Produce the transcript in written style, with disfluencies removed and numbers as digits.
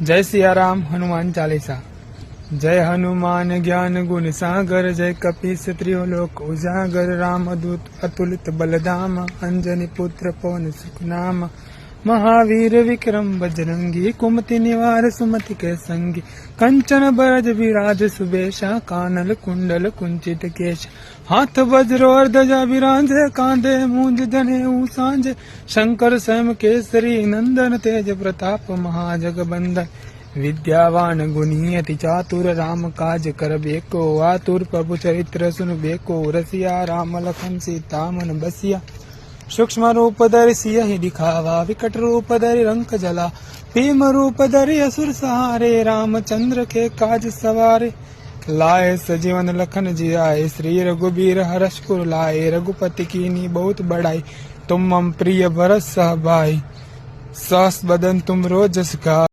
जय सिया राम। हनुमान चालीसा। जय हनुमान ज्ञान गुण सागर, जय कपीस त्रिलोक उजागर, राम दूत अतुलित बलधाम, अंजनी पुत्र पवन सुख नाम, महावीर विक्रम बजरंगी, कुमति निवार सुमति के संगी, कंचन बरज विराज सुबेशा, कानल कुंडल कुंचित केश, हाथ वज्र और ध्वजा विराजे, कांधे मूंज जनेऊ सांझे, शंकर स्वयं केसरी नंदन, तेज प्रताप महाजगबंदन, विद्यावान गुणी अति चातुर, राम काज कर बेको आतुर, प्रभु चरित्र सुन बेको रसिया, राम लखन सीता मन बसिया, सूक्ष्म रूप धरि सियहि दिखावा, विकट रूप धरि रंक जला, भीम रूप धरि असुर सहारे, रामचंद्र के काज सवारे, लाए सजीवन लखन जियाए, श्री रघुबीर हरषपुर लाए, रघुपति कीनी बहुत बड़ाई, तुम मम प्रिय भरत सह भाई, सहस बदन तुम रोज जस गाए।